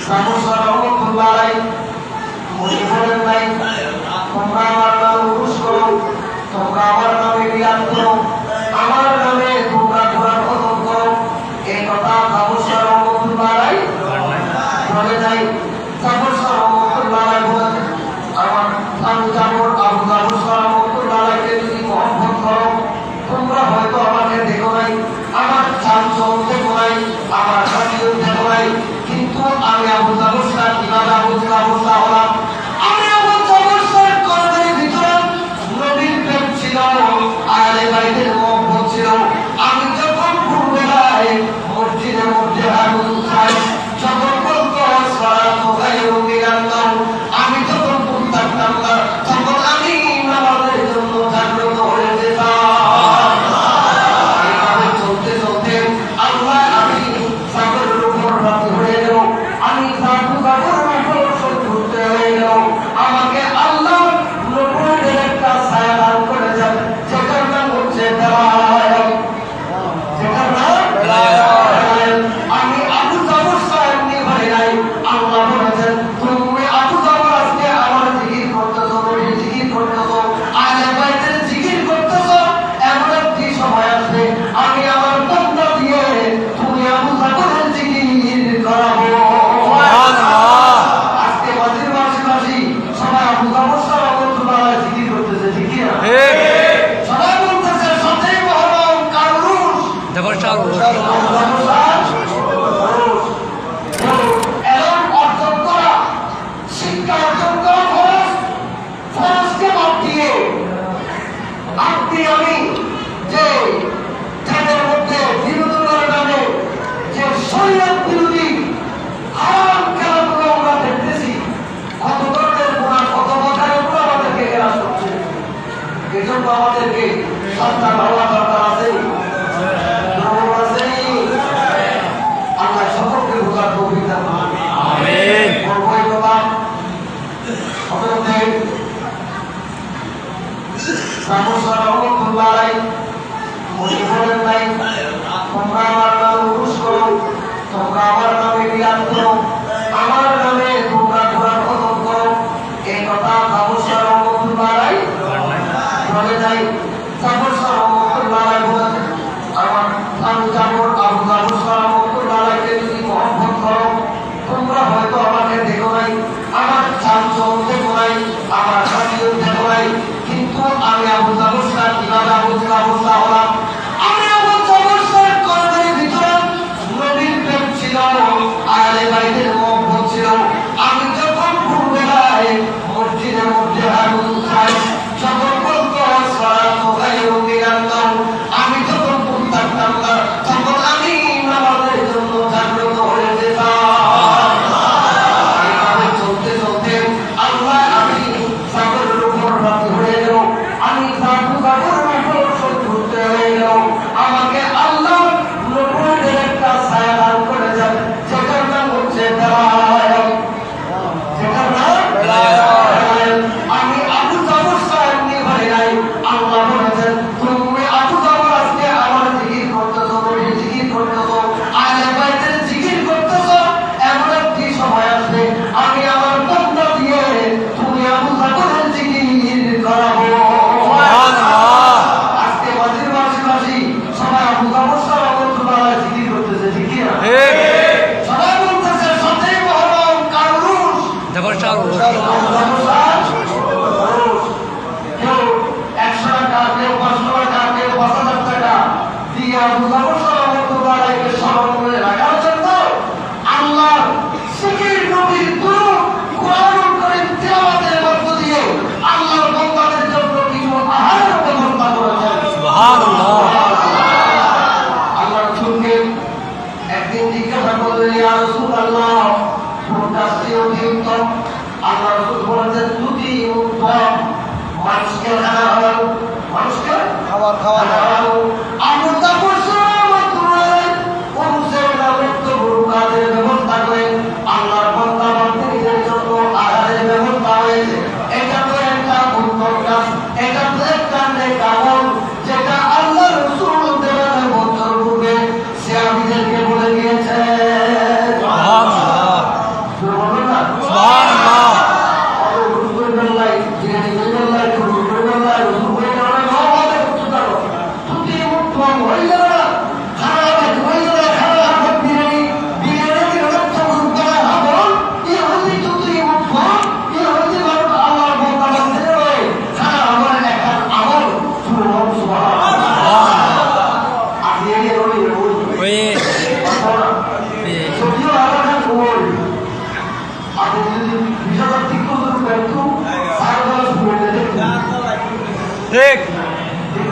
সামুসার রহমতুল্লাহ আলাইহি উনি বলেন নাই তোমরা আমার নামে উরুস করো, তোমরা আমার নামে রিয়াদ করো, আমার নামে তোমরা কোরআন খতম করো। এই কথা সামুসার রহমতুল্লাহ আলাইহি বলে নাই। সামুসার রহমতুল্লাহ আলাইহি বলেন আমার আবু জাফর রহমতুল্লাহ আলাইহিকে যদি মহব্বত করো, তোমরা হয়তো আমাকে দেখো নাই, আমার চামচম দেখো নাই, আমার হাসিও দেখো নাই, কিন্তু আমি আবু জাফর কিভাবে আবু জাফর হলাম? আমি আবু জাফর কর্মের ভিতরে নবীর প্রেম ছিল, আহলে বাইতের মহব্বত ছিল। আমি যখন ভোরবেলায় মসজিদের মধ্যে হাঁটু খাই, যখন বলতো সালাত গায়রু মিনাল্লাহ, আমি যখন থাকতাম না, তখন আমি নামাজের জন্য জাগ্রত হয়ে যেতাম। এইভাবে চলতে চলতে আল্লাহ আমি সাগরের উপর রাজি হয়ে গেল, আমি সাগরের উপর ঘুরতে হয়ে গেল। আমাকে আল্লাহ নবুয়তের একটা ছায়া দান করে যান, যেটার নাম হচ্ছে বেলায়েত। যেটার নাম বেলায়েত। আমি আবু জাফর সাহেব নিয়ে ভাই নাই। আল্লাহ বলেছেন তুমি আবু জাফর আজকে আমার জিকির করতেছো, নবীর জিকির করতেছো, আহলে বাইতের জিকির করতেছো, এমন একটি সময় আসবে আমি আমার বান্দা দিয়ে তুমি আবু জাফরের জিকির করাবো। আজকে মাঝির মাঝি সবাই আবু জাফর রহমতুল্লাহ আলাইহি জিকির করতেছে, ঠিক কি না? সবাই বলতেছে সবচেয়ে মহরম কারুস দেখো চালু এরকম অর্জন করা, শিক্ষা অর্জন করা ফরজ। ফরজকে বাদ দিয়ে আমি যে যাদের মধ্যে বিনোদনের নামে যে শরীয়ত বিরোধী হারাম খেলাগুলো আমরা দেখতেছি, কত ধরনের গুনাহ, কত বছরের গুনাহ আমাদেরকে গ্রাস করছে। এজন্য আমাদেরকে সন্তান হওয়া দরকার আছে, আল্লাহ সকলকে বোঝার তৌফিক দান করুন। আমিন। বলবই কথা হযরতে সামুসার রহমতুল্লাহ আলাইহি উনি বলেন নাই তোমরা আমার নামে উরুস করো, তোমরা আমার নামে রিয়াদ করো, আমার নামে তোমরা কোরআন খতম করো। এই কথা সামুসার রহমতুল্লাহ আলাইহি বলে নাই। সামুসার রহমতুল্লাহ আলাইহি বলেন আমার আবু জাফর রহমতুল্লাহ আলাইহিকে যদি মহব্বত করো, তোমরা হয়তো আমাকে দেখো নাই, আমার চামচম দেখো নাই, আমার হাসিও দেখো নাই, কিন্তু আমি আবু জাফর কিভাবে আবু জাফর হলাম? আমি আবু জাফর কর্মের ভিতরে নবীর প্রেম ছিল, আহলে বাইতের মহব্বত ছিল। আমি যখন ভোরবেলায় মসজিদের মধ্যে হাঁটু খাই, যখন বলতো সালাত গায়রু মিনাল্লাহ, আমি যখন থাকতাম না, তখন আমি নামাজের জন্য জাগ্রত হয়ে যেতাম। এইভাবে চলতে চলতে আল্লাহ আমি সাগরের উপর রাজি হয়ে গেল, আমি সাগরের উপর ঘুরতে হয়ে গেল। আমাকে আল্লাহ নবুয়তের একটা ছায়া দান করে যান, যেটার নাম হচ্ছে বেলায়েত। যেটার নাম বেলায়েত। আমি আবু জাফর সাহেব নিয়ে ভাই নাই। আল্লাহ বলেছেন তুমি আবু জাফর আজকে আমার জিকির করতেছো, নবীর জিকির করতেছো, আহলে বাইতের জিকির করতেছো, এমন একটি সময় আসবে আমি আমার বান্দা দিয়ে তুমি আবু জাফরের জিকির করাবো। আজকে মাঝির মাঝি সবাই আবু জাফর রহমতুল্লাহ আলাইহি জিকির করতেছে, ঠিক কি না? সবাই বলতেছে সবচেয়ে মহরম কারুস দেখো চালু কেউ 100 টাকা, কেউ 500 টাকা, কেউ 5000 টাকা দিয়ে আবু জাফর রহমতুল্লাহ আলাইহিকে স্মরণ করে রাখার জন্য আল্লাহ জিকির, নবীর দুরূদ, কোরআনুল কারীম তিলাওয়াতের মধ্য দিয়ে আল্লাহর বান্দাদের জন্য কিছু আহারের ব্যবস্থা করেছেন। সুবহানাল্লাহ। আল্লাহ রাসূলকে একদিন জিজ্ঞাসা করলেন, ইয়া রাসূলুল্লাহ, কোনটা শ্রেয় উত্তম? আল্লাহ রাসূল বলেছেন দুটি উত্তম, মানুষকে খানা খাওয়ানো, মানুষকে খাবার খাওয়ানো। আবু জাফর রহমতুল্লাহ আলাইহি পুরুষের নামত্ব গুরু কাজের ব্যবস্থা করে আল্লাহর বান্দা বান্দিদের জন্য আহারের ব্যবস্থা হয়েছে। এটা তো একটা উত্তম কাজ, এটা তো একটা নেক আমল, যেটা আল্লাহ রাসূল দেওয়ার বছর পূর্বে সাহাবীদেরকে বলে গিয়েছেন। ঠিক ঠিক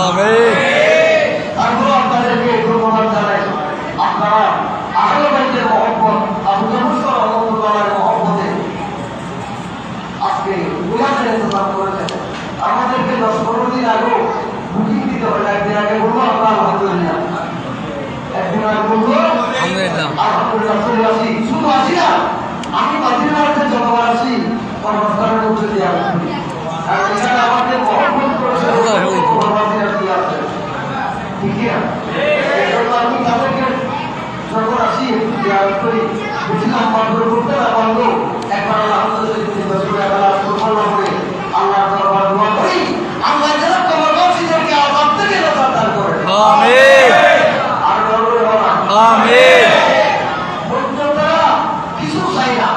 আমিন তারপর আপনাদেরকে ধন্যবাদ জানাই আপনারা আহলে বাইতের মহব্বত আবু জাফর রহমাতুল্লাহর মহব্বতে আজকে মিলাদের ইন্তজাম করেছেন। আমাদেরকে 10-15 দিন আগে বুকিং দিতে হবে, একদিন আগে বলবো আমরা আলহামদুলিল্লাহ, একদিন আগে বলবো আলহামদুলিল্লাহ আলহামদুলিল্লাহ চলে আসি। শুধু আসি না, আমি বাতিল মারতে যতবার আসি কর্মস্থানের মধ্যে দিয়ে আসি, কারণ এখানে আমাদের মহব্বত করেছে ঠিক না? এই জন্য আমি তাদেরকে যখন আসি জিয়ারত করি, বুঝলাম মারধর করতে না পারলেও একবার আল্লাহ দরবার দোয়া করি, আল্লাহ যেন তোমার বাচ্চাদেরকে আজাদ থেকে নাজাত দান করেন। আমিন আর বলবো না আমিন বন্ধুরা, কিছু চাই না।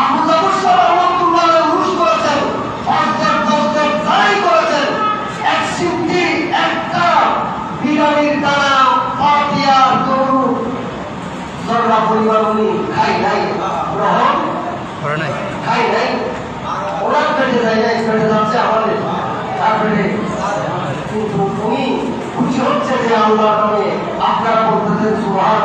আবু জাফর রহমাতুল্লাহ উরুস করেছেন, হজের 10 দিন তাই করেছেন, এক সিদ্ধি একটা বিরানির দানা ফাতিহা দরুদ জররা পরিবার উনি খাই নাই, গ্রহণ করে নাই খাই নাই, ওনার পেটে যায় নাই, পেটে যাচ্ছে আমাদের, তার পেটে। কিন্তু উনি খুশি হচ্ছে যে আল্লাহর নামে আপনারা বলতেছেন সুবহান